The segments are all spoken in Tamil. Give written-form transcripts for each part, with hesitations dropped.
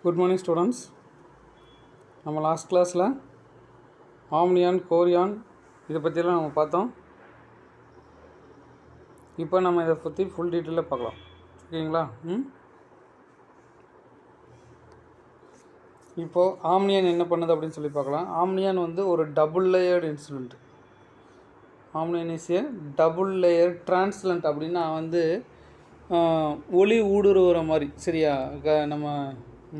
Good morning students. நம்ம லாஸ்ட் கிளாஸில் ஆம்னியான், கோரியான் இதை பற்றியெல்லாம் நம்ம பார்த்தோம். இப்போ நம்ம இதை பற்றி ஃபுல் டீட்டெயிலாக பார்க்கலாம். ஓகேங்களா? இப்போது ஆம்னியான் என்ன பண்ணுது அப்படின்னு சொல்லி பார்க்கலாம். ஆம்னியான் வந்து ஒரு double layered instrument. Amnion is a double layer translucent. அப்படின்னா வந்து ஒளி ஊடுருவுற மாதிரி, சரியா? நம்ம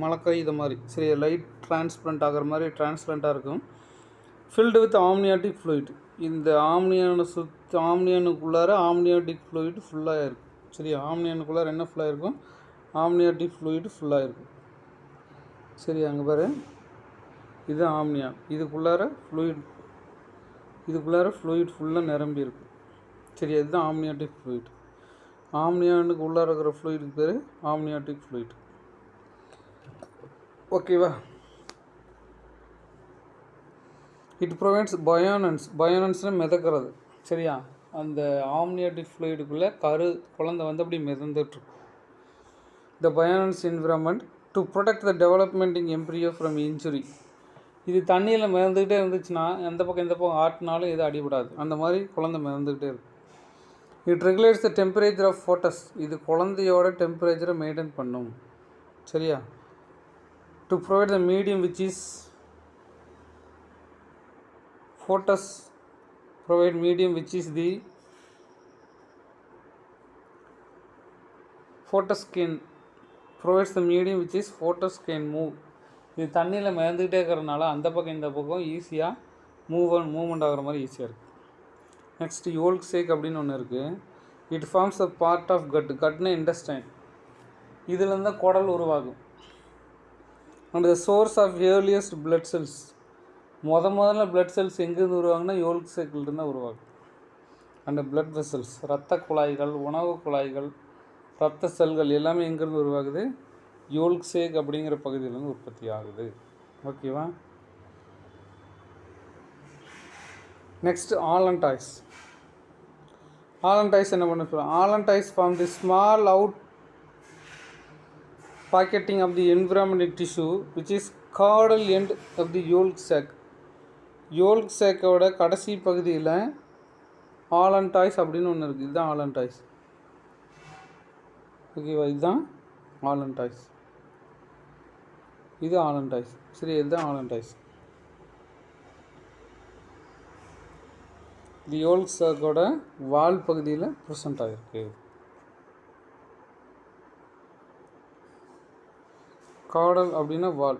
மலக்கை இது மாதிரி, சரியா? லைட் டிரான்ஸ்பரண்ட் ஆகிற மாதிரி டிரான்ஸ்லண்ட்டாக இருக்கும். Filled with amniotic fluid. இந்த ஆம்னியானுக்குள்ளார ஆம்னியாட்டிக் ஃப்ளூயிட் ஃபுல்லாக இருக்கும், சரியா? ஆம்னியானுக்குள்ளார என்ன ஃபுல்லாக இருக்கும்? ஆம்னியாட்டிக் ஃப்ளூயிட் ஃபுல்லாக இருக்கும், சரியா? அங்கே பாரு, இது ஆம்னியான். இதுக்குள்ளார ஃப்ளூயிட் ஃபுல்லாக நிரம்பி இருக்கும், சரியா? இதுதான் ஆம்னியாட்டிக் ஃப்ளூயிட். ஆம்னியானுக்கு உள்ளார இருக்கிற ஃப்ளூயிடுக்கு பேர் ஆம்னியாட்டிக் ஃப்ளூயிட். ஓகேவா? It provides buoyance. பயோனன்ஸ்னால் மிதக்கிறது, சரியா? அந்த ஆம்னியாட்டிக் ஃப்ளூயிடுக்குள்ளே குழந்தை வந்து அப்படி மிதந்துட்டுருக்கும். The buoyance environment to protect the developing embryo from injury. இது தண்ணியில் மிதந்துக்கிட்டே இருந்துச்சுன்னா எந்த பக்கம் ஆட்டினாலும் எதுவும் அடிபடாது. அந்த மாதிரி குழந்தை மிதந்துக்கிட்டே இருக்கும். It regulates the temperature of foetus. இது குழந்தையோட டெம்பரேச்சரை மெயின்டைன் பண்ணும், சரியா? To provide the medium which is foetus provide medium which is the foetus can provides the medium which is foetus can move. இது தண்ணியில் மிதந்துக்கிட்டே இருக்கிறதுனால அந்த பக்கம் இந்த பக்கம் ஈஸியாக மூவ்மெண்ட் ஆகிற மாதிரி ஈஸியாக இருக்குது. நெக்ஸ்ட்டு யோல்க் சேக் அப்படின்னு ஒன்று இருக்குது. It forms a part of கட்னு இன்டெஸ்டைன். இதுலேருந்து தான் குடல் உருவாகும். And the source of earliest blood cells. முதல்ல பிளட் செல்ஸ் எங்கேருந்து உருவாகுன்னா யோல்க் சேக்கிலிருந்து தான் உருவாகும். அண்ட் பிளட் வெசல்ஸ், இரத்த குழாய்கள், உணவு குழாய்கள், இரத்த செல்கள் எல்லாமே எங்கேருந்து உருவாகுது? யோல்க் சேக் அப்படிங்கிற பகுதியிலேருந்து உற்பத்தி ஆகுது. ஓகேவா? நெக்ஸ்ட் ஆலன்டாய்ஸ். ஆலன்டாய்ஸ் என்ன பண்ண சொல்லுவோம்? Allantois form the small out packeting of the environmental tissue which is caudal end of the yolk sac. yolk sac-ஓட கடைசி பகுதியில் ஆலன்டாய்ஸ் அப்படின்னு ஒன்று இருக்குது. இதுதான் ஆலன்டாய்ஸ். ஓகேவா? இதுதான் ஆலன்டாய்ஸ். இது ஆலன்டாய்ஸ், சரி? இதுதான் ஆலன்டாய்ஸ். இது யோல்க் சாக்கோட வால் பகுதியில் ப்ரெசண்ட் ஆகிருக்கு. காடல் அப்படின்னா வால்.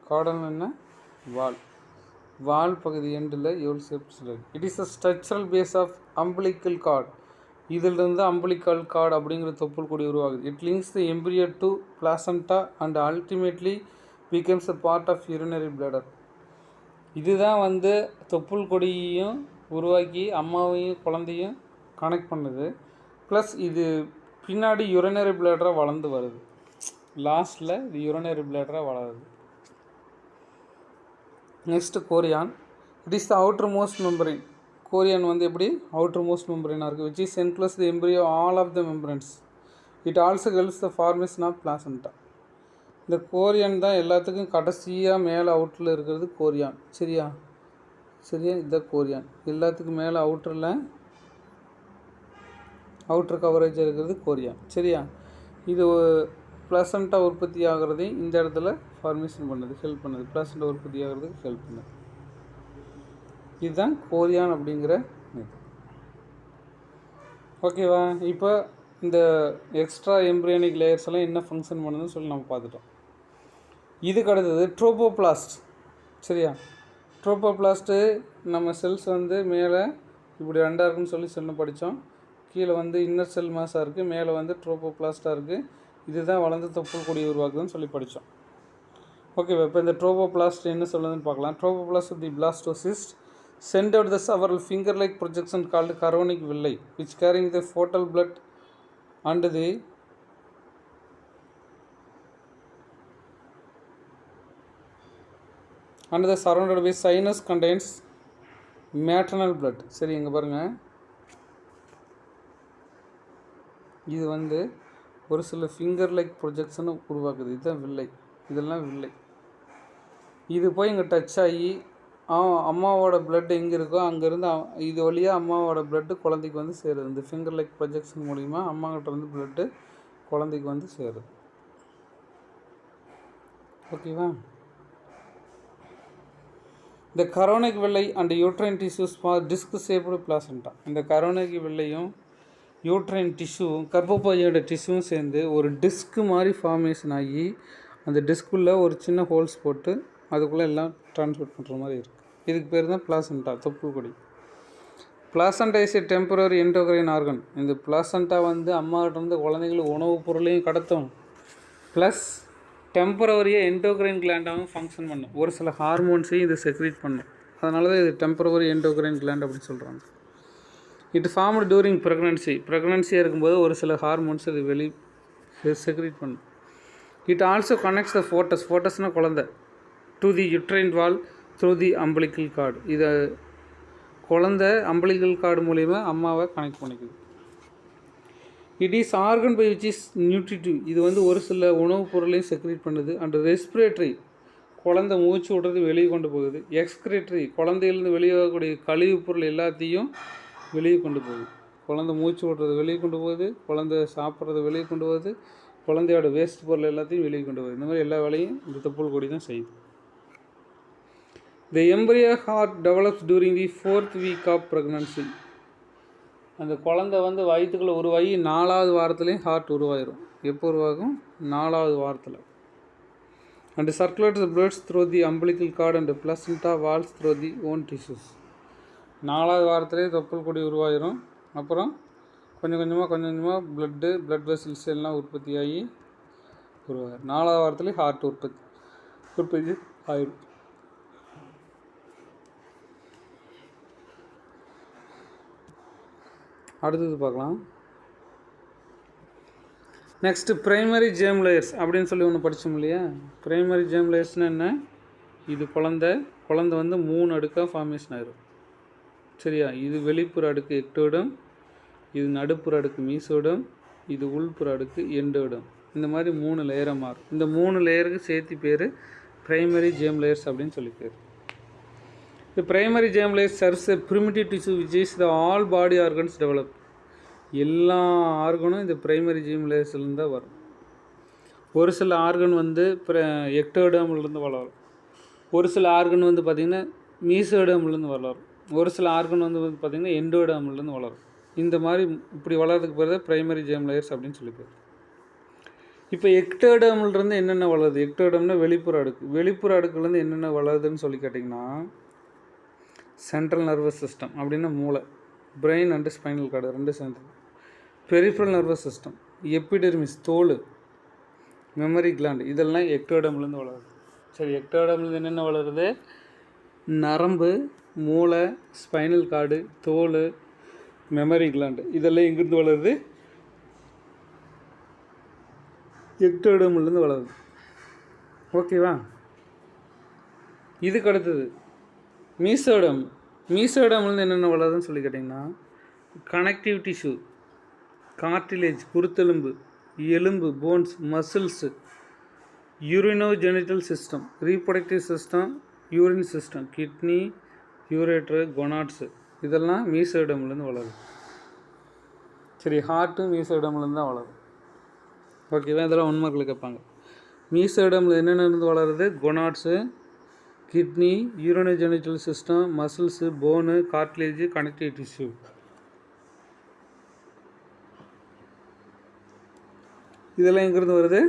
காடல் என்ன? வால் பகுதி எண்டில் yolk sac. It is a structural base of umbilical cord. இதிலிருந்து அம்பிளிக்கல் கார்டு அப்படிங்கிற தொப்புள் கொடி உருவாகுது. It links the embryo to placenta and ultimately becomes a part of urinary bladder. இதுதான் வந்து தொப்புள் கொடியையும் உருவாக்கி அம்மாவையும் குழந்தையும் கனெக்ட் பண்ணுது. ப்ளஸ் இது பின்னாடி யூரினரி பிளாடராக வளர்ந்து வருது. லாஸ்ட்டில் இது யூரினரி பிளாடராக வளருது. Next chorion. It is the outermost membrane. Chorion வந்து எப்படி அவுட்டர் மோஸ்ட் மெம்பரினாக இருக்குது. Which is enclose the embryo all of the membranes. It also helps the formation of placenta. இந்த கோரியான் தான் எல்லாத்துக்கும் கடைசியாக மேலே அவுட்டரில் இருக்கிறது கோரியான், சரியா? இதுதான் கோரியான். எல்லாத்துக்கும் மேலே அவுட்டர் கவரேஜ் இருக்கிறது கோரியான், சரியா? இது பிளாசண்டா உற்பத்தி ஆகிறதையும் இந்த இடத்துல ஃபார்மேஷன் பண்ணுது, ஹெல்ப் பண்ணுது. பிளாசண்டா உற்பத்தி ஆகிறதுக்கு ஹெல்ப் பண்ணுது. இதுதான் கோரியான் அப்படிங்கிற இது. ஓகேவா? இப்போ இந்த எக்ஸ்ட்ரா எம்ப்ரியானிக் லேயர்ஸ் எல்லாம் என்ன ஃபங்க்ஷன் பண்ணுதுன்னு சொல்லி நம்ம பார்த்துட்டோம். இதுக்கு அடுத்தது ட்ரோபோபிளாஸ்ட், சரியா? ட்ரோபோபிளாஸ்ட்டு நம்ம செல்ஸ் வந்து மேலே இப்படி ரெண்டாக இருக்குன்னு சொல்லி படித்தோம். கீழே வந்து இன்னர் செல் மாஸாக இருக்குது, மேலே வந்து ட்ரோபோபிளாஸ்ட்டாக இருக்குது. இதுதான் வளர்ந்து தொப்புள் கொடி உருவாக்குதுன்னு சொல்லி படித்தோம். ஓகேவா? இப்போ இந்த ட்ரோபோபிளாஸ்ட் என்ன சொல்லுதுன்னு பார்க்கலாம். Trophoblast of the blastocyst send out the several finger-like projection called chorionic villi, which carrying the fetal blood and the surrounded by sinus contains maternal blood. சரி, இங்கே பாருங்கள், இது வந்து ஒரு சில ஃபிங்கர் லைக் ப்ரொஜெக்ஷனை உருவாக்குது. இதுதான் வில்லை. இதெல்லாம் வில்லை. இது போய் இங்கே டச் ஆகி அம்மாவோட பிளட் எங்கே இருக்கோ அங்கேருந்து இது வழியாக அம்மாவோட பிளட்டு குழந்தைக்கு வந்து சேருது. இந்த ஃபிங்கர் லைக் ப்ரொஜெக்ஷன் மூலிமா அம்மாக்கிட்ட இருந்து பிளட்டு குழந்தைக்கு வந்து சேருது. ஓகேவா? இந்த கரோனிக் வெள்ளை and uterine tissues disk shaped placenta. இந்த கரோனிக் வெள்ளையும் யூட்ரைன் டிஷ்யூவும் கர்ப்பப்பையோட டிஷ்யூவும் சேர்ந்து ஒரு டிஸ்க்கு மாதிரி ஃபார்மேஷன் ஆகி அந்த டிஸ்குள்ளே ஒரு சின்ன ஹோல்ஸ் போட்டு அதுக்குள்ளே எல்லாம் ட்ரான்ஸ்போர்ட் பண்ணுற மாதிரி இருக்குது. இதுக்கு பேர் தான் பிளாசண்டா, தொப்புள் கொடி. Placenta is a temporary endocrine organ. இந்த பிளாசண்டா வந்து அம்மாவிட்டருந்து குழந்தைங்களுக்கு உணவுப் பொருளையும் கடத்தும், ப்ளஸ் டெம்பரவரியாக எண்டோக்ரைன் கிளாண்டாகவும் ஃபங்க்ஷன் பண்ணும். ஒரு சில ஹார்மோன்ஸையும் இது செக்ரீட் பண்ணும். அதனால தான் இது டெம்பரவரி எண்டோக்ரைன் கிளாண்ட் அப்படின்னு சொல்கிறாங்க. இட் ஃபார்ம்டு டூரிங் ப்ரெக்னன்சியாக இருக்கும்போது ஒரு சில ஹார்மோன்ஸ் இது செக்ரீட் பண்ணும். இட் ஆல்சோ கனெக்ட்ஸ் த ஃபோட்டஸ்னால் குழந்தை to the uterine wall through the umbilical cord. இதை குழந்தை அம்பிளிக்கல் கார்டு மூலிமா அம்மாவை கனெக்ட் பண்ணிக்குது. It is organ by which is nutritive. இது வந்து ஒரு சில உணவுப் பொருளையும் செக்ரேட் பண்ணுது. அண்ட் ரெஸ்பிரேட்டரி, குழந்தை மூச்சு விடுறது வெளியே கொண்டு போகுது. எக்ஸ்கிரேட்டரி, குழந்தையிலேருந்து வெளியாகக்கூடிய கழிவுப் பொருள் எல்லாத்தையும் வெளியே கொண்டு போகுது. குழந்தை மூச்சு விடுறது வெளியே கொண்டு போகுது, குழந்தை சாப்பிட்றது வெளியே கொண்டு போகுது, குழந்தையோட வேஸ்ட் பொருள் எல்லாத்தையும் வெளியே கொண்டு போகுது. இந்த மாதிரி எல்லா வேலையும் இந்த தொப்புள் கொடி தான் செய்யுது. The embryo heart develops during the 4th week of pregnancy. அந்த குழந்தை வந்து வயிற்றுக்குள்ளே உருவாகி 4வது வாரத்துலேயும் ஹார்ட் உருவாயிரும். எப்போ உருவாகும்? 4வது வாரத்தில். And circulates bloods through the umbilical cord and placenta walls through the own tissues. 4வது வாரத்துலேயே தொப்புள் கொடி உருவாயிரும். அப்புறம் கொஞ்சம் கொஞ்சமாக பிளட் வெசல்ஸ் எல்லாம் உற்பத்தியாகி உருவாயிரும். 4வது வாரத்துலேயே ஹார்ட் உற்பத்தி ஆயிடும். அடுத்தது பார்க்கலாம். நெக்ஸ்ட்டு ப்ரைமரி ஜேர்ம் லேயர்ஸ் அப்படின்னு சொல்லி ஒன்று படித்தோம் இல்லையா? ப்ரைமரி ஜேர்ம் லேயர்ஸ்னால் என்ன? இது குழந்தை வந்து 3 அடுக்காக ஃபார்மேஷன் ஆயிரும். சரியா? இது வெளிப்புற அடுக்கு எக்டோடம், இது நடுப்புற அடுக்கு மீசோடம், இது உள்புற அடுக்கு எண்டோடம். இந்த மாதிரி 3 லேயராக மாறும். இந்த 3 லேயருக்கு சேர்த்து பேர் ப்ரைமரி ஜேர்ம் லேயர்ஸ் அப்படின்னு சொல்லி பேர். The primary germ layer serves a primitive tissue which is the all body organs develop. எல்லா ஆர்கனும் இந்த பிரைமரி ஜேர்ம் லேயர்ஸ்லேருந்து தான் வரும். ஒரு சில ஆர்கன் வந்து எக்டோடர்ம்லேருந்து வளரும். ஒரு சில ஆர்கன் வந்து பார்த்திங்கன்னா மீசோடர்ம்லேருந்து வளரும். ஒரு சில ஆர்கன் வந்து பார்த்திங்கன்னா எண்டோடர்ம்லேருந்து வளரும். இந்த மாதிரி இப்படி வளர்றதுக்கு பேர் தான் பிரைமரி ஜேர்ம் லேயர்ஸ் அப்படின்னு சொல்லி பேர். இப்போ எக்டோடர்ம்லேருந்து என்னென்ன வளருது? எக்டோடர்ம்னா வெளிப்புற அடுக்கு. வெளிப்புற அடுக்குலேருந்து என்னென்ன வளருதுன்னு சொல்லி கேட்டிங்கன்னா, சென்ட்ரல் நர்வஸ் சிஸ்டம் அப்படின்னா மூளை, பிரெயின் அண்டு ஸ்பைனல் கார்டு 2 சேர்ந்தது. பெரிஃபரல் நர்வஸ் சிஸ்டம், எபிடெர்மிஸ் தோல், மெமரி கிளாண்ட், இதெல்லாம் எக்டோடர்ம்லேருந்து வளருது. சரி, எக்டோடர்ம்லேருந்து என்னென்ன வளருது? நரம்பு, மூளை, ஸ்பைனல் கார்டு, தோல், மெமரி கிளாண்டு, இதெல்லாம் எங்கேருந்து வளருது? எக்டோடர்ம்லேருந்து வளருது. ஓகேவா? இதுக்கு அடுத்தது மீசோடம்லேருந்து என்னென்ன வளருதுன்னு சொல்லி கேட்டிங்கன்னா, கனெக்டிவ் டிஷ்யூ, கார்டிலேஜ் குருத்தெலும்பு, எலும்பு bones, muscles, urinogenital system, reproductive system, urine system, kidney, urethra, gonads, இதெல்லாம் மீசோடம்லேருந்து வளருது. சரி, ஹார்ட்டும் மீசோடம்லேருந்து தான் வளரும். ஓகேவா? இதெல்லாம் 1 மார்க்கில் கேட்பாங்க. மீசோடமில் என்னென்ன வளருது? Gonads, kidney, urinogenital system, muscles, bone, cartilage, connective tissue. இதெல்லாம் எங்கேருந்து வருது?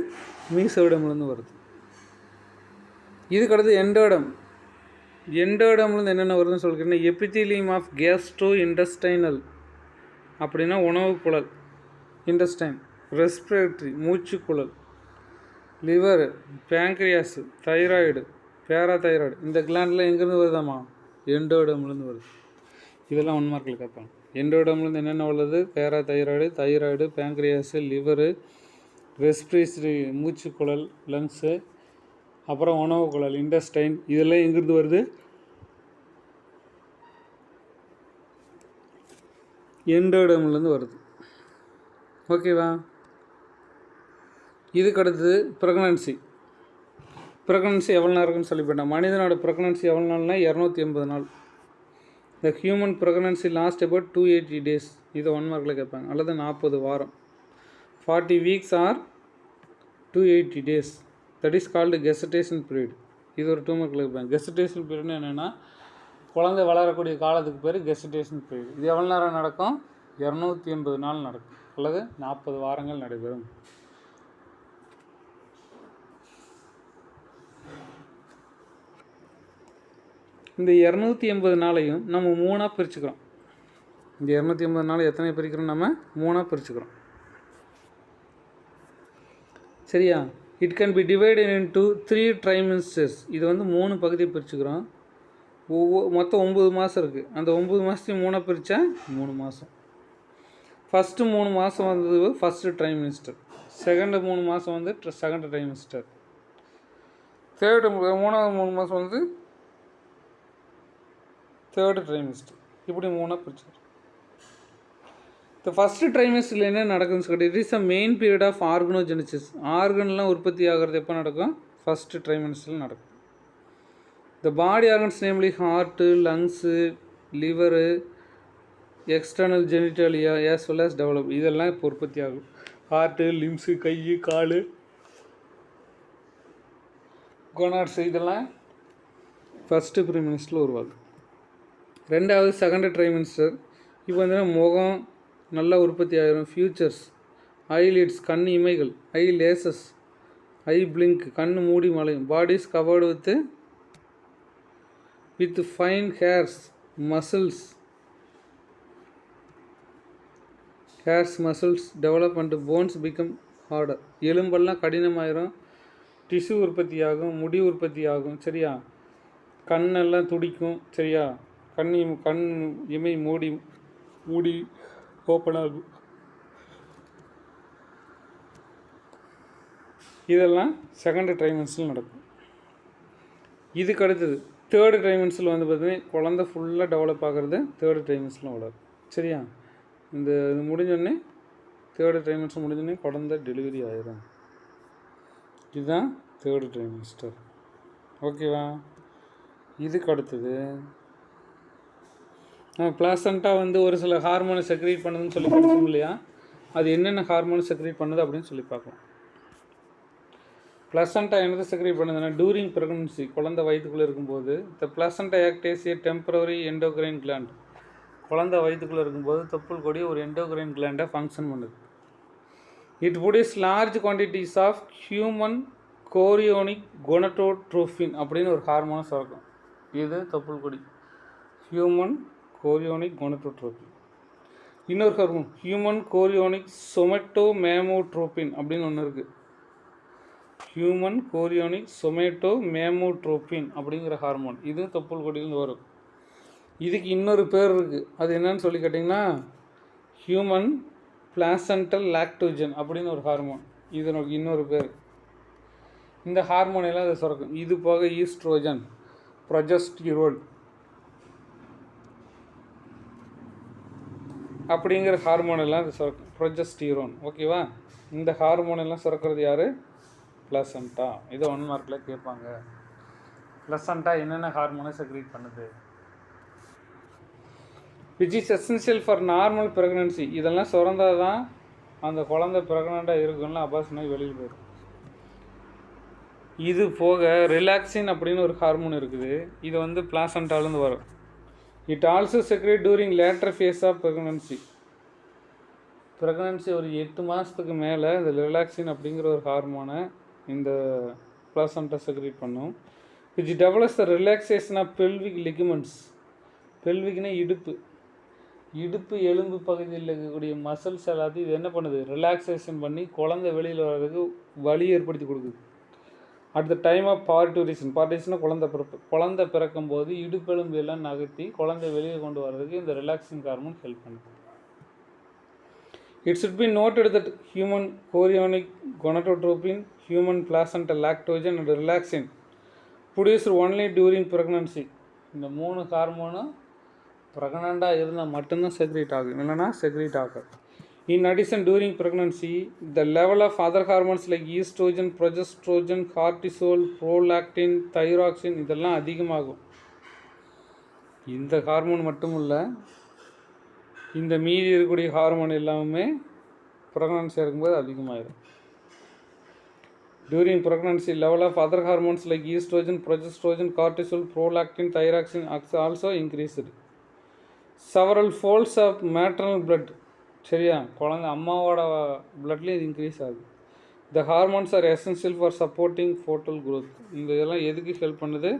மீசோடம்லேருந்து வருது. இதுக்கடுத்து எண்டோடம்லேருந்து என்னென்ன வருதுன்னு சொல்லிக்கிறேன்னா, எபித்தீலியம் ஆஃப் கேஸ்ட்ரோ இன்டெஸ்டைனல் அப்படின்னா உணவு குழல், இன்டெஸ்டைன், ரெஸ்பிரேட்டரி மூச்சுக்குழல், லிவர், பேங்க்ரியாஸு, தைராய்டு, பேராதைராய்டு, இந்த கிளாண்டில் எங்கேருந்து வருதாம்மா? எண்டோடம்லேருந்து வருது. இதெல்லாம் 1 மார்க்கில் கேட்பாங்க. எண்டோடம்லேருந்து என்னென்ன வருது? தைராய்டு, பேங்க்ரியாஸு, லிவரு, ரெஸ்பிரேட்டரி மூச்சுக்குழல், லங்ஸு, அப்புறம் உணவு குழல், இன்டெஸ்டைன், இதெல்லாம் எங்கேருந்து வருது? எண்டோடம்லேருந்து வருது. ஓகேவா? இதுக்கு அடுத்தது ப்ரெக்னன்சி. ப்ரெக்னன்சி எவ்வளோ நேரம் இருக்குன்னு சொல்லி போட்டேன். மனிதனோட ப்ரெக்னன்சி எவ்வளோ நாள்னா 280 நாள். The human pregnancy last about 280 days. இதை 1 மார்க்கில் கேட்பாங்க. அல்லது 40 வாரம். 40 weeks or 280 days. That is called gestation period. இது ஒரு 2 மார்க்கில் கேட்பாங்க. கெஸ்டேஷன் பீரியட்னு என்னென்னா குழந்தை வளரக்கூடிய காலத்துக்கு பேர் கெஸ்டேஷன் பீரியட். இது எவ்வளோ நேரம் நடக்கும்? 280 நாள் நடக்கும் அல்லது 40 வாரங்கள் நடைபெறும். இந்த 280 நாளையும் நம்ம 3ஆக பிரிச்சுக்கிறோம். இந்த 280 நாள் எத்தனை பிரிக்கிறோம்? நம்ம 3ஆக பிரிச்சுக்கிறோம். சரியா? It can be divided into 3 trimesters. இது வந்து 3 பகுதியை பிரிச்சுக்கிறோம். மொத்தம் 9 மாதம் இருக்குது. அந்த 9 மாதத்தையும் 3ஆக பிரித்தா 3 மாதம். ஃபஸ்ட்டு 3 மாதம் வந்து ஃபஸ்ட்டு ட்ரைமிஸ்டர், செகண்டு 3 மாதம் வந்து செகண்ட் ட்ரைமிஸ்டர், மூணாவது 3 மாதம் வந்து தேர்டு ட்ரைமிஸ்டர். இப்படி 3ஆக பிரிச்சுக்கிறோம். இந்த ஃபஸ்ட்டு ட்ரைமிஸ்டரில் என்ன நடக்குதுன்னு சொல்லிட்டு it is a main period of organogenesis. ஆர்கன்லாம் உற்பத்தி ஆகிறது எப்போ நடக்கும்? ஃபஸ்ட்டு ட்ரைமிஸ்டரில் நடக்கும். The body organs namely heart, lungs, liver, external genitalia as well as develop. இதெல்லாம் இப்போ உற்பத்தி ஆகும். ஹார்ட்டு, லிம்ஸு, கை, கால், கொனாட்ஸு இதெல்லாம் ஃபஸ்ட்டு ட்ரைமிஸ்டரில் உருவாகும். ரெண்டாவது செகண்ட் ட்ரைமிஸ்டர். இப்போ வந்து முகம் நல்லா உற்பத்தி ஆகிரும். ஃபியூச்சர்ஸ், ஐலிட்ஸ் கண் இமைகள், ஐ லேசஸ், ஐ பிளிங்க் கண் மூடி மலையும், body's covered with fine hairs, muscles, develop and bones become harder. எலும்பெல்லாம் கடினமாயிரும், டிஷ்யூ உற்பத்தி ஆகும், முடி உற்பத்தி ஆகும். சரியா? கண்ணெல்லாம் துடிக்கும். சரியா? கண் இமை மூடி ஓப்பன் ஆகும். இதெல்லாம் செகண்ட் ட்ரைமிஸ்டரில் நடக்கும். இதுக்கு அடுத்தது தேர்டு ட்ரைமிஸ்டரில் வந்து பார்த்தீங்கன்னா குழந்தை ஃபுல்லாக டெவலப் ஆகிறது தேர்டு ட்ரைமிஸ்டரில் வளரும். சரியா? இது முடிஞ்சோடனே தேர்டு ட்ரைமிஸ்டர் முடிஞ்சோடனே குழந்தை டெலிவரி ஆயிடும். இதுதான் தேர்டு ட்ரைமிஸ்டர். ஓகேவா? இதுக்கு அடுத்தது பிளாசண்டா வந்து ஒரு சில ஹார்மோனை செக்ரேட் பண்ணுதுன்னு சொல்லி படிச்சோம் இல்லையா? அது என்னென்ன ஹார்மோனை செக்ரேட் பண்ணுது அப்படின்னு சொல்லி பார்க்கலாம். பிளாசண்டா என்னது செக்ரேட் பண்ணுதுன்னா டூரிங் ப்ரெக்னன்சி, குழந்தை வயிற்றுக்குள்ளே இருக்கும்போது the placenta act as a temporary endocrine gland. குழந்தை வயிற்றுக்குள்ளே இருக்கும்போது தொப்புள் கொடி ஒரு எண்டோக்ரைன் கிளாண்டாக ஃபங்க்ஷன் பண்ணுது. It produce large quantities of human chorionic gonadotropin அப்படின்னு ஒரு ஹார்மோனை சுரக்கும். இது தொப்புள் கொடி ஹியூமன் கோரியோனிக் கொனட்டோட்ரோபின். இன்னொரு ஹார்மோன் ஹியூமன் கோரியோனிக் சொமேட்டோமேமோட்ரோபின் அப்படின்னு ஒன்று இருக்குது. ஹியூமன் கோரியோனிக் சொமேட்டோமேமோட்ரோபின் அப்படிங்கிற ஹார்மோன் இது தொப்புள் கொடியிலேருந்து வரும். இதுக்கு இன்னொரு பேர் இருக்குது. அது என்னன்னு சொல்லி கேட்டிங்கன்னா ஹியூமன் பிளாசண்டல் லாக்டோஜன் அப்படின்னு ஒரு ஹார்மோன். இதனுக்கு இன்னொரு பேர். இந்த ஹார்மோன் எல்லாம் அதை சுரக்கும். இது போக ஈஸ்ட்ரோஜன், ப்ரொஜெஸ்டிரோன் அப்படிங்கிற ஹார்மோன் எல்லாம் அது சுரக்கும். ப்ரொஜெஸ்டிரோன். ஓகேவா? இந்த ஹார்மோன் எல்லாம் சுரக்கிறது யார்? பிளசண்டா. இதை 1 மார்க்கில் கேட்பாங்க. பிளசண்டா என்னென்ன ஹார்மோனை செக்ரேட் பண்ணுது? Which is essential for normal pregnancy. இதெல்லாம் சுரந்தால் தான் அந்த குழந்தை ப்ரெக்னெண்ட்டாக இருக்குன்னா அபார்ஷன் ஆகி வெளியில் போயிடும். இது போக ரிலாக்சின் அப்படின்னு ஒரு ஹார்மோன் இருக்குது. இது வந்து பிளாசண்டாலேருந்து வரும். It also secrete during later phase of pregnancy. Pregnancy ஒரு 8 மாதத்துக்கு மேலே இந்த ரிலாக்சின் அப்படிங்கிற ஒரு ஹார்மோனை இந்த பிளாசண்டா செக்ரேட் பண்ணும். Which develops the relaxation of pelvic ligaments. பெல்விக்னா இடுப்பு எலும்பு பகுதியில் இருக்கக்கூடிய மசில்ஸ் எல்லாத்தையும் இது என்ன பண்ணுது? ரிலாக்ஸேஷன் பண்ணி குழந்தை வெளியில் வர்றதுக்கு வழி ஏற்படுத்தி கொடுக்குது. அட் த டைம் ஆஃப் பார்ட்டிஷன்னா குழந்தை பிறக்கும் போது இடுப்பெலும்பு எல்லாம் நகர்த்தி குழந்தை வெளியே கொண்டு வர்றதுக்கு இந்த ரிலாக்ஸிங் ஹார்மோன் ஹெல்ப் பண்ணுது. It should be noted that human chorionic gonadotropin, human placental lactogen and relaxin produced only during pregnancy. இந்த 3 ஹார்மோனும் ப்ரெக்னெண்ட்டாக இருந்தால் மட்டும்தான் செக்ரேட் ஆகும், இல்லைனா செக்ரேட் ஆகாது. In addition, during pregnancy, the level of other hormones like estrogen, progesterone, cortisol, prolactin, thyroxine இதெல்லாம் அதிகமாகும். இந்த ஹார்மோன் மட்டும் இல்லை, இந்த மீதி இருக்கக்கூடிய ஹார்மோன் எல்லாமே ப்ரெக்னன்சி இருக்கும்போது அதிகமாகிடும். During pregnancy, level of other hormones like estrogen, progesterone, cortisol, prolactin, thyroxine also increased. Several folds of maternal blood, சரியா, குழந்தை அம்மாவோட பிளட்லேயும் இது இன்க்ரீஸ் ஆகுது. The hormones are essential for supporting fetal growth. இந்த இதெல்லாம் எதுக்கு ஹெல்ப் பண்ணுது?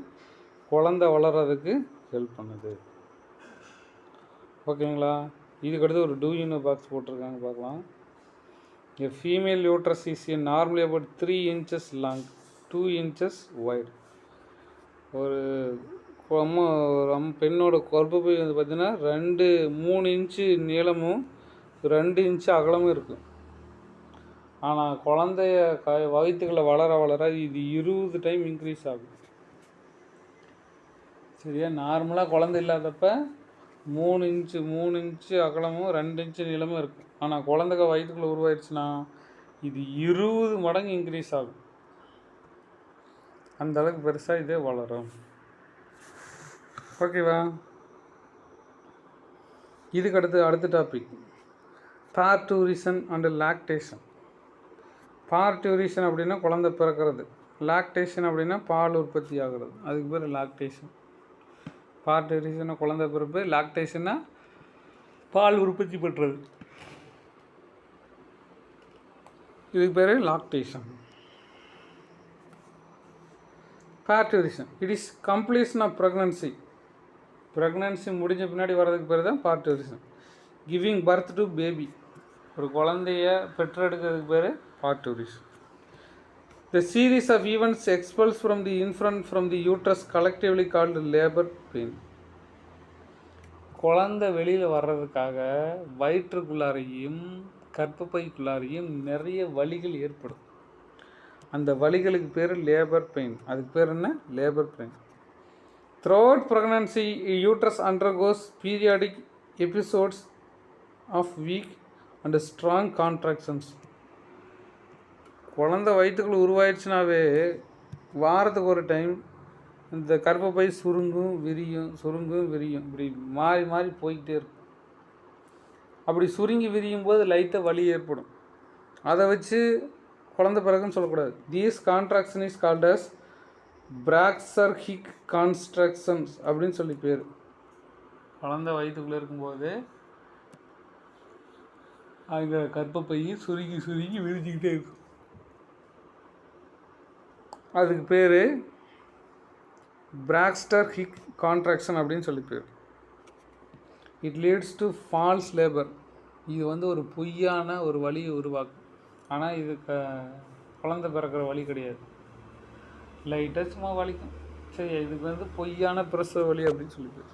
குழந்தை வளர்கிறதுக்கு ஹெல்ப் பண்ணுது. ஓகேங்களா? இதுக்கடுத்து ஒரு டூ யூனோ பாக்ஸ் போட்டிருக்காங்க, பார்க்கலாம். A female uterus is normally about 3 inches long, 2 inches wide. ஒரு பெண்ணோட கர்ப்பப்பை வந்து பார்த்திங்கன்னா 3 இன்ச்சு நீளமும் 2 இன்ச்சு அகலமும் இருக்கும். ஆனால் குழந்தைய வயிற்றுக்குள்ளே வளர வளர இது 20 டைம் இன்க்ரீஸ் ஆகும். சரியா? நார்மலாக குழந்தை இல்லாதப்ப 3 இன்ச்சு அகலமும் 2 இன்ச்சு நீளமும் இருக்கும். ஆனால் குழந்தைங்க வயிற்றுக்குள்ளே உருவாயிடுச்சுன்னா இது 20 மடங்கு இன்க்ரீஸ் ஆகும். அந்த அளவுக்கு பெருசாக இதே வளரும். ஓகேவா? இதுக்கு அடுத்த டாபிக் பார்ட்யூரிஷன் அண்ட் லாக்டேஷன். பார்ட்யூரிஷன் அப்படின்னா குழந்தை பிறக்கிறது, லாக்டேஷன் அப்படின்னா பால் உற்பத்தி ஆகிறது, அதுக்கு பேர் லாக்டேஷன். பார்ட்யூரிஷன்னா குழந்தை பிறப்பு, லாக்டேஷன்னா பால் உற்பத்தி பண்ணுறது, இதுக்கு பேர் lactation. Parturition it is completion of pregnancy. Pregnancy முடிஞ்ச பின்னாடி வர்றதுக்கு பேர் தான் parturition. Giving birth to baby, ஒரு குழந்தைய பெற்றெடுக்கிறதுக்கு பேர் பார்ட்யூரிஷன். The series of events expels from the infant from the uterus collectively called labor pain. குழந்தை வெளியில் வர்றதுக்காக வயிற்றுக்குள்ளாரையும் கர்ப்பப்பைக்குள்ளாரையும் நிறைய வலிகள் ஏற்படும். அந்த வலிகளுக்கு பேர் லேபர் பெயின். அதுக்கு பேர் என்ன? Labour pain. Throughout pregnancy, uterus undergoes periodic episodes of weak and strong contractions. குழந்தை வயிற்றுக்குள்ள உருவாயிடுச்சுனாவே வாரத்துக்கு ஒரு டைம் இந்த கர்ப்பப்பை சுருங்கும் விரியும் இப்படி மாறி மாறி போய்கிட்டே இருக்கும். அப்படி சுருங்கி விரியும் போது லைட்டாக வலி ஏற்படும். அதை வச்சு குழந்தை பிறகுன்னு சொல்லக்கூடாது. These contraction is called as Braxton Hicks constructions அப்படின்னு சொல்லி பேர். குழந்தை வயிற்றுக்குள்ளே இருக்கும்போது அங்கே கர்ப்பப்பையை சுருங்கி விரிஞ்சிக்கிட்டே இருக்கும். அதுக்கு பேர் பிராக்ஸ்டர்ஹிக் கான்ட்ராக்ஷன் அப்படின்னு சொல்லி பேர். It leads to false labour. இது வந்து ஒரு பொய்யான ஒரு வலியை உருவாக்கும். ஆனால் இது குழந்தை பிறக்கிற வலி கிடையாது, லைட்டாக சும்மா வலிக்கும். சரி, இதுக்கு வந்து பொய்யான பிரசவ வலி அப்படின்னு சொல்லி பேர்.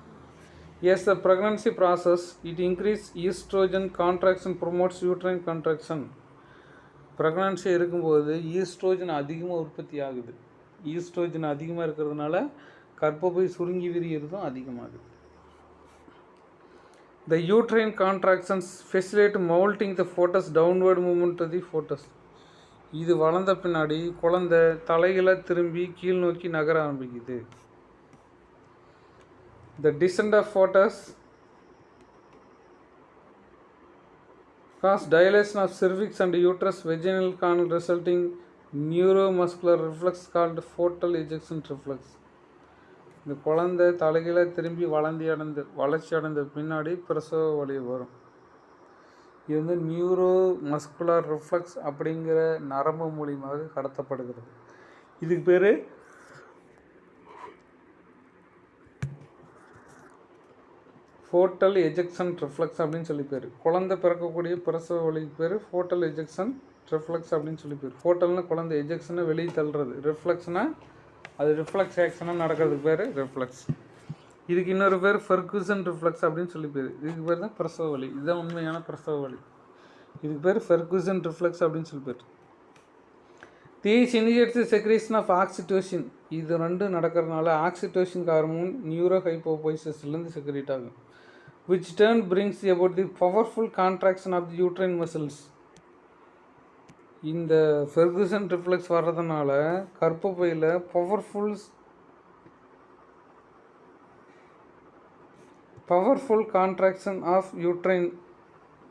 As the pregnancy process it increase estrogen contraction promotes uterine contraction. Pregnancy இருக்கும்போது ஈஸ்ட்ரோஜன் அதிகமாக உற்பத்தி ஆகுது. ஈஸ்ட்ரோஜன் அதிகமாக இருக்கிறதுனால கர்ப்பப்பை சுருங்கி விரியறதும் அதிகமாகுது. The uterine contractions facilitate moulting the fetus downward movement to the fetus. இது வளர்ந்த பின்னாடி குழந்தை தலைகளை திரும்பி கீழ் நோக்கி நகர ஆரம்பிக்குது. The descent of fetus cause dilation of cervix and uterus vaginal canal resulting neuromuscular reflex called fetal ejection reflex. இந்த குழந்தை தலைகளை திரும்பி வளர்ச்சி அடைந்த பின்னாடி பிரசவ வலி வரும். இது வந்து நியூரோ மஸ்குலர் ரிஃப்ளெக்ஸ் அப்படிங்கிற நரம்பு மூலியமாக கடத்தப்படுகிறது. இதுக்கு பேர் ஃபோட்டல் எஜெக்ஷன் ரிஃப்ளெக்ஸ் அப்படின்னு சொல்லி பேர். குழந்தை பிறக்கக்கூடிய பிரசவ வலிக்கு பேர் ஃபோட்டல் எஜெக்ஷன் ரிஃப்ளெக்ஸ் அப்படின்னு சொல்லி பேர். ஃபோட்டல்னா குழந்தை, எஜெக்ஷனை வெளியே தள்ளுறது, ரிஃப்ளெக்ஸ்னால் அது ரிஃப்ளெக்ஸ் ஆக்ஷனாக நடக்கிறதுக்கு பேர் ரிஃப்ளெக்ஸ். இதுக்கு இன்னொரு பேர் ஃபெர்குசன் ரிஃப்ளெக்ஸ் அப்படின்னு சொல்லி பேர். இதுக்கு பேர் தான் பிரசவ வலி. இதுதான் உண்மையான பிரசவ வலி. இதுக்கு பேர் ஃபெர்குசன் ரிஃப்ளெக்ஸ் அப்படின்னு சொல்லி பேர். These initiates secretion of oxytocin. இது ரெண்டும் நடக்கிறதுனால ஆக்சிடோசின் ஹார்மோன் நியூரோ ஹைப்போபைசிஸ்லேருந்து செக்ரேட் ஆகும். which turn brings about the powerful contraction of the uterine muscles. இந்த ஃபெர்குசன் ரிஃப்ளெக்ஸ் வர்றதுனால கர்ப்பப்பையில் பவர்ஃபுல் கான்ட்ராக்ஷன் ஆஃப்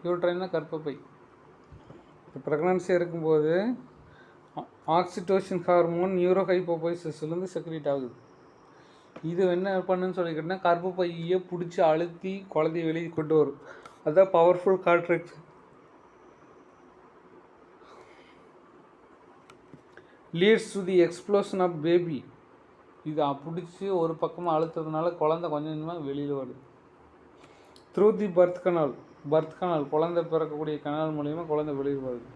யூட்ரைன்னா கர்ப்பப்பை. இப்போ ப்ரெக்னன்சியாக இருக்கும்போது ஆக்சிடோசின் ஹார்மோன் நியூரோஹைப்போபைசிஸ்லேருந்து செக்ரேட் ஆகுது. இது என்ன பண்ணுன்னு சொல்லிக்கிட்டேன்னா கர்ப்பப்பையை பிடிச்சி அழுத்தி குழந்தைய வெளியே கொண்டு வரும். அதுதான் powerful contraction. Leads to the explosion of baby. இது பிடிச்சி ஒரு பக்கமாக அழுத்துறதுனால குழந்தை கொஞ்சம் கொஞ்சமாக வெளியில் வருது. த்ரூ தி பர்த் கனால் குழந்தை பிறக்கக்கூடிய கனால் மூலிமா குழந்தை வெளியில் வருது.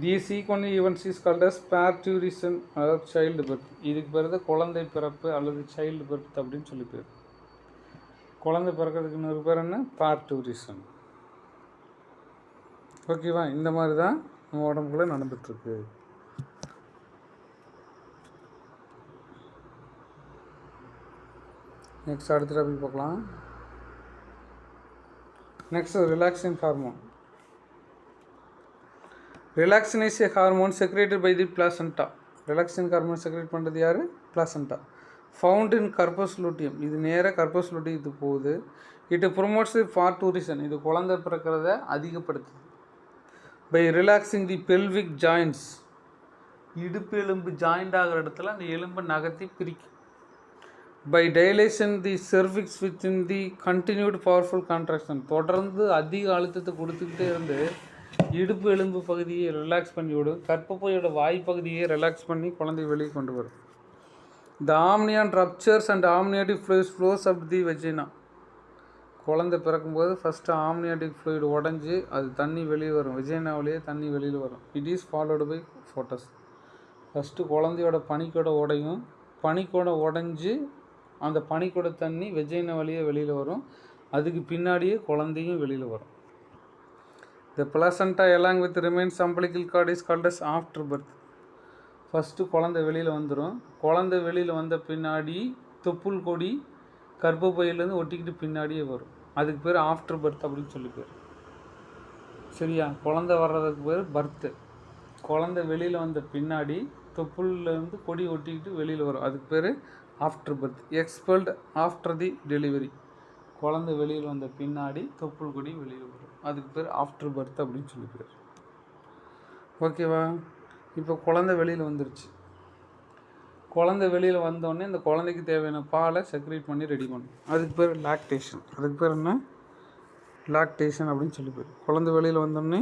The sequence events is called as parturition, அதாவது சைல்டு பர்த். இதுக்கு பேர் குழந்தை பிறப்பு அல்லது சைல்டு பர்த் அப்படின்னு சொல்லி பேர். குழந்தை பிறக்கிறதுக்கு இன்னொரு பேர் என்ன? பார்ட்யூரிஷன். ஓகேவா? இந்த மாதிரி தான் நம்ம உடம்புக்குள்ளே நடந்துகிட்ருக்கு. நெக்ஸ்ட் அடுத்த டாபிக் பார்க்கலாம். Next relaxing hormone. Relaxin is a hormone secreted by the placenta. Relaxin hormone secrete பண்ணுறது யார்? Placenta. Found in corpus luteum. இது நேராக கர்ப்பஸ் லூட்டியத்துக்கு போகுது. It promotes the parturition. இது குழந்தை பிறக்கிறத அதிகப்படுத்துது. By relaxing the pelvic joints. இடுப்பு எலும்பு ஜாயிண்ட் ஆகிற இடத்துல அந்த எலும்பை நகர்த்தி பிரிக்கும். By dilation the cervix within the continued powerful contraction. தொடர்ந்து அதிக அழுத்தத்தை கொடுத்துக்கிட்டே இருந்து இடுப்பு எலும்பு பகுதியை ரிலாக்ஸ் பண்ணி விடும். கர்ப்பப்பையோட வாய் பகுதியை ரிலாக்ஸ் பண்ணி குழந்தைய வெளியே கொண்டு வரும். The amnion ruptures and amniotic fluids flows up the vagina. குழந்தை பிறக்கும்போது ஃபஸ்ட்டு ஆம்னியாட்டிக் ஃப்ளூயிட் உடஞ்சி அது தண்ணி வெளியே வரும். வெஜினாவிலேயே தண்ணி வெளியில் வரும். It is followed by foetus. First குழந்தையோட பனிக்கூட உடையும். பனிக்கூட உடஞ்சி அந்த பனிக்கூட தண்ணி வெஜைனா வழியே வெளியில் வரும். அதுக்கு பின்னாடியே குழந்தையும் வெளியில் வரும். The placenta along with remains umbilical cord is called as afterbirth. First குழந்தை வெளியில் வந்துடும். குழந்தை வெளியில் வந்த பின்னாடி தொப்புள் கொடி கர்ப்பப்பையிலேருந்து ஒட்டிக்கிட்டு பின்னாடியே வரும். அதுக்கு பேர் ஆஃப்டர் பர்த் அப்படின்னு சொல்லி பேர். சரியா? குழந்தை வர்றதுக்கு பேர் பர்த்து. குழந்தை வெளியில் வந்த பின்னாடி தொப்புள்லேருந்து கொடி ஒட்டிக்கிட்டு வெளியில் வரும். அதுக்கு பேர் after birth. Expelled after the delivery. குழந்தை வெளியில் வந்த பின்னாடி தொப்புள் கொடி வெளியில் வரும். அதுக்கு பேர் ஆஃப்டர் பர்த் அப்படின்னு சொல்லி பேர். ஓகேவா? இப்போ குழந்தை வெளியில் வந்துருச்சு. குழந்தை வெளியில் வந்தோடனே இந்த குழந்தைக்கு தேவையான பாலை செக்ரேட் பண்ணி ரெடி பண்ணும். அதுக்கு பேர் லாக்டேஷன். அதுக்கு பேர் என்ன? லாக்டேஷன் அப்படின்னு சொல்லி பேர். குழந்தை வெளியில் வந்தோடனே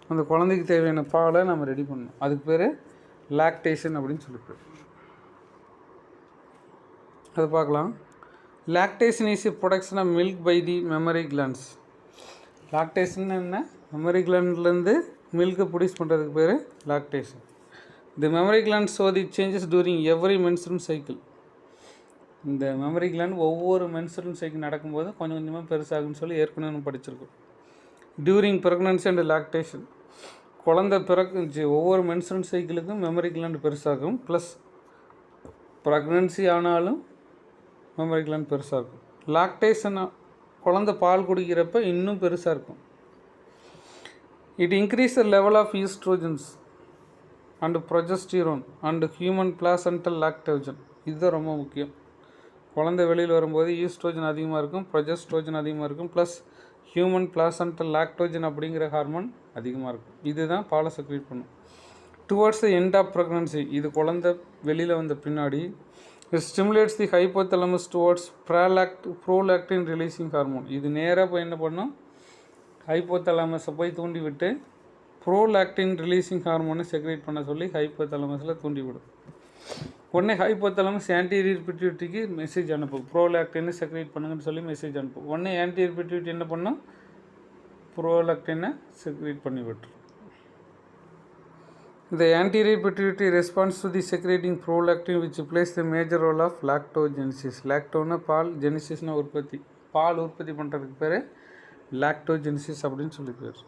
அந்த குழந்தைக்கு தேவையான பாலை நம்ம ரெடி பண்ணணும். அதுக்கு பேர் லாக்டேஷன் அப்படின்னு சொல்லி பேர். அது பார்க்கலாம். Lactation is a production of milk by the mammary glands. Lactation என்ன? மெமரி கிளாண்ட்லேருந்து மில்கை ப்ரொடியூஸ் பண்ணுறதுக்கு பேர் lactation. The mammary gland show the changes during every menstrual cycle. இந்த மெமரி கிளாண்ட் ஒவ்வொரு மென்ஸ்ட்ரல் சைக்கிள் நடக்கும்போது கொஞ்சம் கொஞ்சமாக பெருசாகுன்னு சொல்லி ஏற்கனவே நம்ம படிச்சிருக்கோம். During pregnancy and lactation. குழந்தை பிறக்குச்சு ஒவ்வொரு மென்ஸ்ட்ரல் சைக்கிளுக்கும் மெமரி கிளாண்ட் பெருசாகும். ப்ளஸ் ப்ரெக்னன்சி ஆனாலும் மெமரி கிளாண்ட் பெருசாக இருக்கும். லாக்டேஷன் குழந்தை பால் குடிக்கிறப்ப இன்னும் பெருசாக இருக்கும். It increase the level of oestrogens and progesterone and human placental lactogen. இதுதான் ரொம்ப முக்கியம். குழந்தை வெளியில் வரும்போது ஈஸ்ட்ரோஜன் அதிகமாக இருக்கும், ப்ரொஜெஸ்ட்ரோஜன் அதிகமாக இருக்கும், ப்ளஸ் ஹியூமன் பிளாசென்டல் லாக்டோஜன் அப்படிங்கிற ஹார்மோன் அதிகமாக இருக்கும். இதுதான் பாலை செக்ரேட் பண்ணும். Towards the end of pregnancy. இது குழந்தை வெளியில் வந்த பின்னாடி it stimulates the hypothalamus towards prolactin releasing hormone. இது நேராக போய் என்ன பண்ணும்? ஹைப்போதலாமஸை போய் தூண்டி விட்டு ப்ரோலாக்டின் ரிலீசிங் ஹார்மோனை செக்ரேட் பண்ண சொல்லி ஹைப்போதலாமஸில் தூண்டி விடும். உடனே ஹைப்போதலாமஸ் ஆன்டீரியர் பிட்யூட்டரிக்கு மெசேஜ் அனுப்பும். ப்ரோலாக்டினை செக்ரேட் பண்ணுங்கன்னு சொல்லி மெசேஜ் அனுப்பும். உடனே ஆன்டீரியர் பிட்யூட்டரி என்ன பண்ணும்? ப்ரோலாக்டினை செக்ரேட் பண்ணி விட்டுரும். The anterior pituitary responds to the secreting prolactin which plays the major role of lactogenesis. லாக்டோனா பால், ஜெனிசிஸ்னா உற்பத்தி. பால் உற்பத்தி பண்ணுறதுக்கு பேர் லாக்டோஜெனிசிஸ் அப்படின்னு சொல்லி பேர்.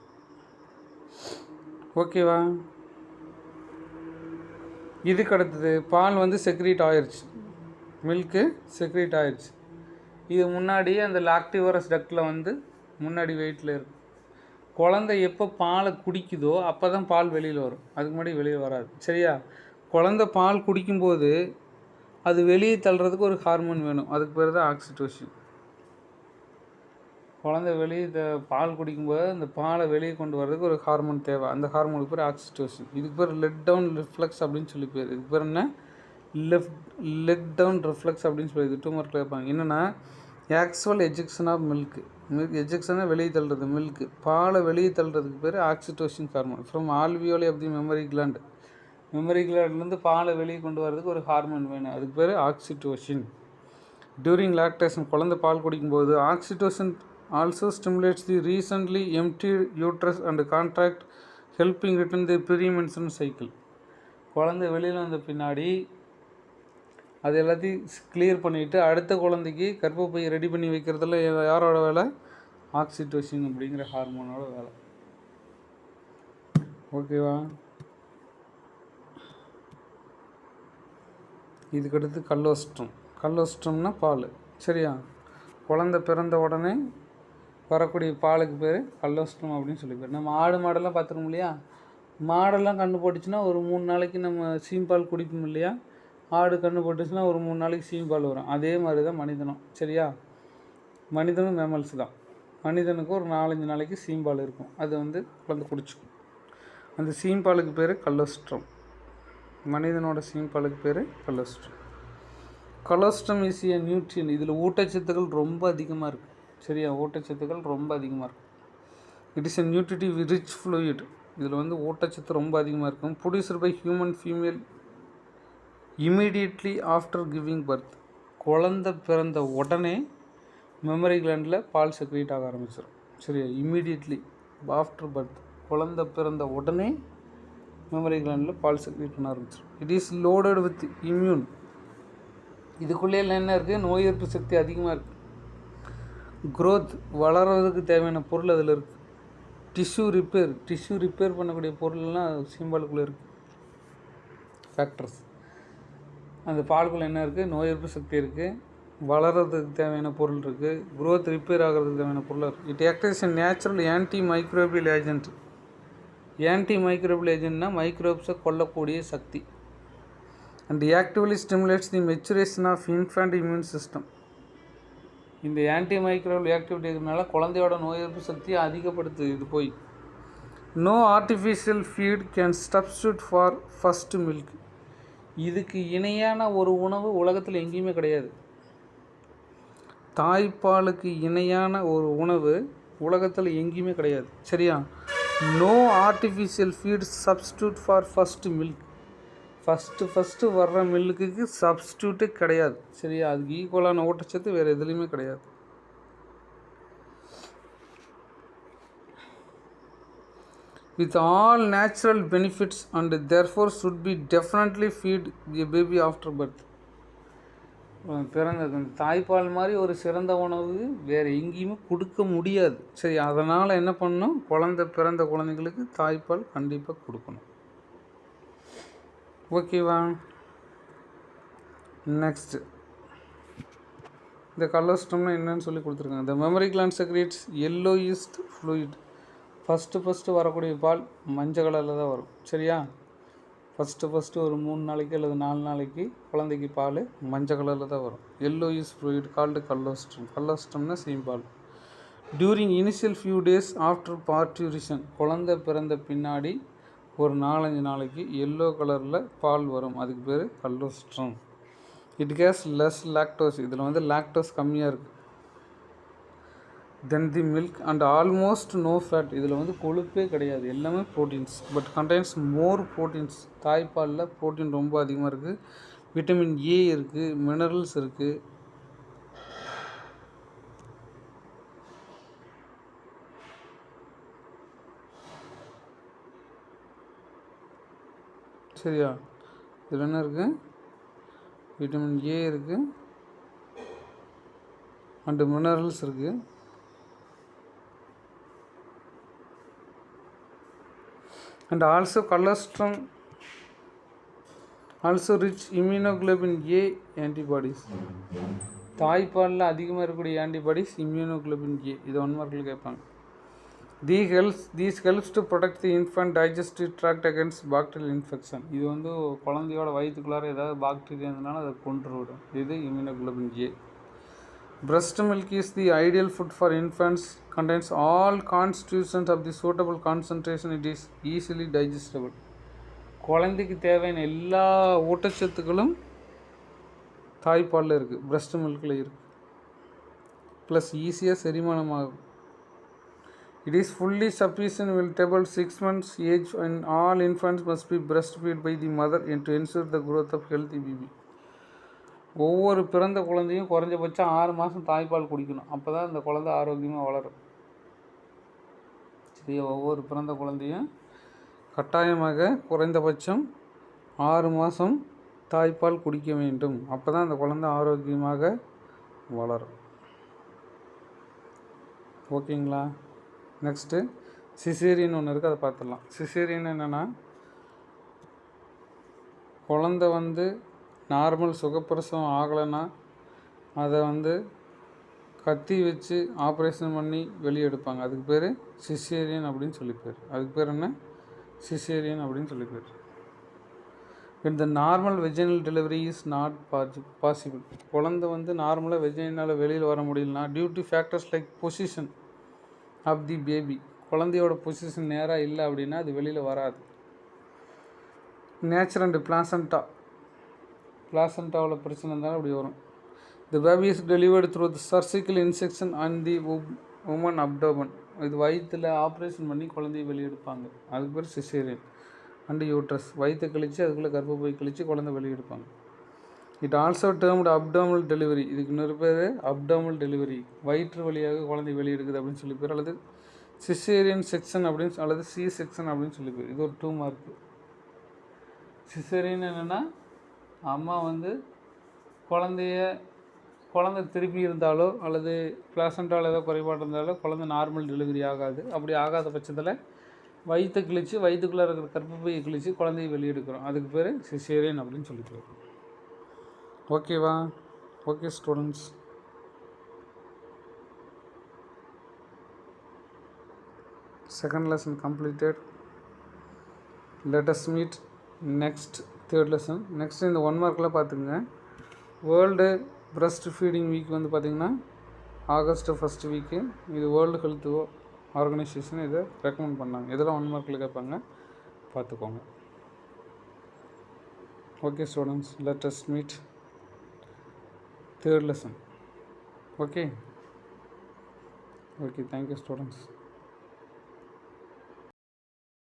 ஓகேவா? இதுக்கு அடுத்தது பால் செக்ரேட் ஆயிடுச்சு, மில்க்கு செக்ரேட் ஆயிடுச்சு. இது முன்னாடியே அந்த லாக்டிவரஸ் டக்டில் வந்து முன்னாடி வெயிட்டில் இருக்கும். குழந்தை எப்போ பாலை குடிக்குதோ அப்போ தான் பால் வெளியில் வரும், அதுக்கு முன்னாடி வெளியில் வராது. சரியா? குழந்தை பால் குடிக்கும்போது அது வெளியே தள்ளுறதுக்கு ஒரு ஹார்மோன் வேணும், அதுக்கு பேர் தான் ஆக்சிடோசின். குழந்தை வெளியே பால் குடிக்கும்போது அந்த பாலை வெளியே கொண்டு வர்றதுக்கு ஒரு ஹார்மோன் தேவை, அந்த ஹார்மோனுக்கு பேர் ஆக்சிடோசின். இதுக்கு பேர் லெட் டவுன் ரிஃப்ளெக்ஸ் அப்படின்னு சொல்லி பேர். இதுக்கு பேர் என்ன? லெட் டவுன் ரிஃப்ளெக்ஸ் அப்படின்னு சொல்லி இது 2 மார்க்கில் கேட்பாங்க. என்னென்னா ஆக்சுவல் எஜெக்ஷன் ஆஃப் மில்க் எஜெக்ஷனை வெளியே தள்ளுறது, மில்க்கு பாலை வெளியே தள்ளுறதுக்கு பேர் oxytocin hormone. From alveoli of the mammary கிளாண்ட்லேருந்து பாலை வெளியே கொண்டு வரதுக்கு ஒரு ஹார்மோன் வேணும், அதுக்கு பேர் ஆக்சிடோசின். டியூரிங் லாக்டேஷன் குழந்தை பால் குடிக்கும்போது oxytocin also stimulates the recently emptied uterus and contract, helping return the pre-menstrual cycle. குழந்தை வெளியில் வந்த பின்னாடி அது எல்லாத்தையும் கிளியர் பண்ணிவிட்டு அடுத்த குழந்தைக்கு கர்ப்பப்பை ரெடி பண்ணி வைக்கிறதுல யாரோட வேலை? ஆக்சிடோசின் அப்படிங்கிற ஹார்மோனோட வேலை. ஓகேவா? இதுக்கடுத்து கல்லோஸ்ட்ரம்னா பால். சரியா? குழந்தை பிறந்த உடனே வரக்கூடிய பாலுக்கு பேர் கல்லோஸ்ட்ரம் அப்படின்னு சொல்லி பேர். நம்ம ஆடு மாடெல்லாம் பார்த்துருக்கோம் இல்லையா? மாடெல்லாம் கன்று போட்டுச்சுன்னா ஒரு 3 நாளைக்கு நம்ம சீம்பால் குடிப்போம் இல்லையா? ஆடு கன்று போட்டுச்சுன்னா ஒரு 3 நாளைக்கு சீம்பால் வரும். அதே மாதிரி தான் மனிதனும். சரியா? மனிதனும் மேமல்ஸ் தான். மனிதனுக்கு ஒரு 4-5 நாளைக்கு சீம்பால் இருக்கும், அது வந்து குழந்தை குடிச்சிக்கும். அந்த சீம்பாலுக்கு பேர் கல்லோஸ்ட்ரம். மனிதனோட சீம்பாலுக்கு பேர் கல்லோஸ்ட்ரம். Colostrum is a நியூட்ரியன். இதில் ஊட்டச்சத்துக்கள் ரொம்ப அதிகமாக இருக்குது. சரியா? ஊட்டச்சத்துக்கள் ரொம்ப அதிகமாக இருக்கும். It is a nutritive rich fluid. இதில் வந்து ஊட்டச்சத்து ரொம்ப அதிகமாக இருக்கும். Produced by human female immediately after giving birth. குழந்தை பிறந்த உடனே மெமரி கிளாண்டில் பால் செக்ரேட் ஆக ஆரம்பிச்சிடும். சரியா? இமீடியட்லி ஆஃப்டர் பர்த், குழந்தை பிறந்த உடனே மெமரி கிளாண்டில் பால் செக்ரேட் பண்ண ஆரம்பிச்சிடும். It is loaded with immune. இதுக்குள்ளே என்ன இருக்குது? நோய் எதிர்ப்பு சக்தி அதிகமாக இருக்குது. க்ரோத், வளர்கிறதுக்கு தேவையான பொருள் அதில் இருக்குது. டிஷ்யூ ரிப்பேர் பண்ணக்கூடிய பொருள்லாம் சீம்பாலுக்குள்ளே இருக்குது. ஃபேக்டர்ஸ். அந்த பாலுக்குள்ளே என்ன இருக்குது? நோய் எதிர்ப்பு சக்தி இருக்குது, வளர்கிறதுக்கு தேவையான பொருள் இருக்குது, க்ரோத் ரிப்பேர் ஆகிறதுக்கு தேவையான பொருள் இருக்குது. It acts a natural antimicrobial agent. Antimicrobial ஏஜென்ட்னா மைக்ரோப்ஸை கொல்லக்கூடிய சக்தி. And actively stimulates the maturation of infant immune system. இந்த ஆன்டி மைக்ரோபியல் ஆக்டிவிட்டி இருக்கிறதுனால குழந்தையோட நோய் எதிர்ப்பு சக்தியை அதிகப்படுத்துது. இது போய் no artificial feed can substitute for first milk. இதுக்கு இணையான ஒரு உணவு உலகத்தில் எங்கேயுமே கிடையாது. தாய்ப்பாலுக்கு இணையான ஒரு உணவு உலகத்தில் எங்கேயுமே கிடையாது. சரியா? No artificial feed substitute for first milk. First வர்ற மில்க்குக்கு சப்ஸ்டியூட்டே கிடையாது. சரியா? அதுக்கு ஈக்குவலான ஊட்டச்சத்து வேறு எதுலேயுமே கிடையாது. With all natural benefits and therefore should be definitely feed the baby after birth. பிறந்த தாய்ப்பால் மாதிரி ஒரு சிறந்த உணவு வேறு எங்கேயுமே கொடுக்க முடியாது. சரி, அதனால் என்ன பண்ணணும்? பிறந்த குழந்தைங்களுக்கு தாய்ப்பால் கண்டிப்பாக கொடுக்கணும். ஓகேவா? நெக்ஸ்ட்டு இந்த கலோஸ்ட்ரம்னா என்னன்னு சொல்லி கொடுத்துருக்காங்க. இந்த mammary gland secretes yellowish fluid. First வரக்கூடிய பால் மஞ்சள் கலரில் தான் வரும். சரியா? ஃபஸ்ட்டு ஒரு 3 நாளைக்கு அல்லது 4 நாளைக்கு குழந்தைக்கு பால் மஞ்சள் கலரில் தான் வரும். yellowish fluid called colostrum. கல்லோஸ்ட்ரம்னா சீம்பால். During initial few days after parturition. குழந்தை பிறந்த பின்னாடி ஒரு 4-5 நாளைக்கு எல்லோ கலரில் பால் வரும், அதுக்கு பேர் colostrum. It has less lactose. இதில் வந்து லாக்டோஸ் கம்மியாக இருக்குது. Then the milk and almost no fat. இதில் வந்து கொழுப்பே கிடையாது, எல்லாமே proteins. But contains more proteins. தாய்ப்பாலில் ப்ரோட்டீன் ரொம்ப அதிகமாக இருக்குது. விட்டமின் ஏ இருக்குது, மினரல்ஸ் இருக்குது. சரியா? இதில் என்ன இருக்குது? விட்டமின் ஏ இருக்குது அண்டு மினரல்ஸ் இருக்குது. And also colostrum also rich immunoglobulin A antibodies. தாய்ப்பாலில் அதிகமாக இருக்கக்கூடிய ஆன்டிபாடிஸ் இம்யூனோகுளோபின் ஏ. இது 1 மார்க்கில் கேட்பாங்க. These helps to protect the infant digestive tract against bacterial infection. இது வந்து குழந்தையோட வயிற்றுக்குள்ளார ஏதாவது பாக்டீரியா இருந்தனால அதை கொன்றுவிடும். இது immunoglobulin A. Breast milk is the ideal food for infants, contains all constituents of the suitable concentration, it is easily digestible. குழந்தைக்கு தேவையான எல்லா ஊட்டச்சத்துக்களும் தாய்ப்பாலில் இருக்குது, பிரஸ்ட் மில்கில் இருக்குது. ப்ளஸ் ஈஸியாக செரிமானமாகும். It is fully sufficient vegetable 6 months age and all infants must be breastfed by the mother and to ensure the growth of healthy baby. ஒவ்வொரு பிறந்த குழந்தையும் குறைஞ்சபட்சம் 6 மாதம் தாய்ப்பால் குடிக்கணும். அப்போ தான் அந்த குழந்தை ஆரோக்கியமாக வளரும். சரியா? ஒவ்வொரு பிறந்த குழந்தையும் கட்டாயமாக குறைந்தபட்சம் 6 மாதம் தாய்ப்பால் குடிக்க வேண்டும். அப்போ தான் அந்த குழந்தை ஆரோக்கியமாக வளரும். ஓகேங்களா? நெக்ஸ்ட்டு சிசேரியன் ஒன்று இருக்குது, அதை பார்த்துடலாம். சிசேரியன் என்னென்னா, குழந்தை வந்து நார்மல் சுகப்பிரசவம் ஆகலைன்னா அதை வந்து கத்தி வச்சு ஆப்ரேஷன் பண்ணி வெளியே எடுப்பாங்க. அதுக்கு பேர் சிசேரியன் அப்படின்னு சொல்லி பேர். அதுக்கு பேர் என்ன? சிசேரியன் அப்படின்னு சொல்லி பேர். when the normal vaginal delivery is not possible, குழந்தை வந்து நார்மலாக வெஜினால் வெளியில் வர முடியலனா due to factors like position of the baby, குழந்தையோட பொசிஷன் நேராக இல்லை அப்படின்னா அது வெளியில் வராது. நேச்சர் அண்டு பிளாசண்டாவில் பிரச்சனை இருந்தாலும் அப்படி வரும். The baby is delivered through the surgical incision and the woman abdomen. இது வயிற்றில் ஆப்ரேஷன் பண்ணி குழந்தைய வெளியெடுப்பாங்க. அதுக்கு பேர் சிசேரியன். அண்டு யூட்ரஸ், வயிற்றை கழித்து அதுக்குள்ளே கர்ப்பப்பை கழித்து குழந்தை வெளியெடுப்பாங்க. It also termed abdominal delivery. இதுக்கு இன்னொரு பேர் அப்டோமல் டெலிவரி, வயிற்று வழியாக குழந்தை வெளியெடுக்குது அப்படின்னு சொல்லி பேர், அல்லது சிசேரியன் செக்ஷன் அப்படின்னு அல்லது சி செக்ஷன் அப்படின்னு சொல்லி பேர். இது ஒரு 2 மார்க்கு. சிசேரியன் என்னென்னா, அம்மா வந்து குழந்தை திருப்பி இருந்தாலோ அல்லது பிளாசண்டாவில் ஏதோ குறைபாடு இருந்தாலோ குழந்தை நார்மல் டெலிவரி ஆகாது. அப்படி ஆகாத பட்சத்தில் வயிற்றை கிழித்து வயிற்றுக்குள்ளே இருக்கிற கர்ப்பப்பையை கிழித்து குழந்தையை வெளியெடுக்கிறோம். அதுக்கு பேர் சிசேரியன் அப்படின்னு சொல்லி பேர். ஓகேவா? Okay students, second lesson completed. Let us meet next third lesson. Next இந்த 1 மார்க்கில் பார்த்துங்க. வேர்ல்டு பிரஸ்ட் ஃபீடிங் வீக் வந்து பார்த்திங்கன்னா ஆகஸ்ட் 1 வீக்கு. இது வேர்ல்டு ஹெல்த் ஆர்கனைசேஷன் இதை ரெக்கமெண்ட் பண்ணாங்க. இதெல்லாம் 1 மார்க்கில் கேட்பாங்க, பார்த்துக்கோங்க. Okay students, let us meet third lesson. Okay, thank you students.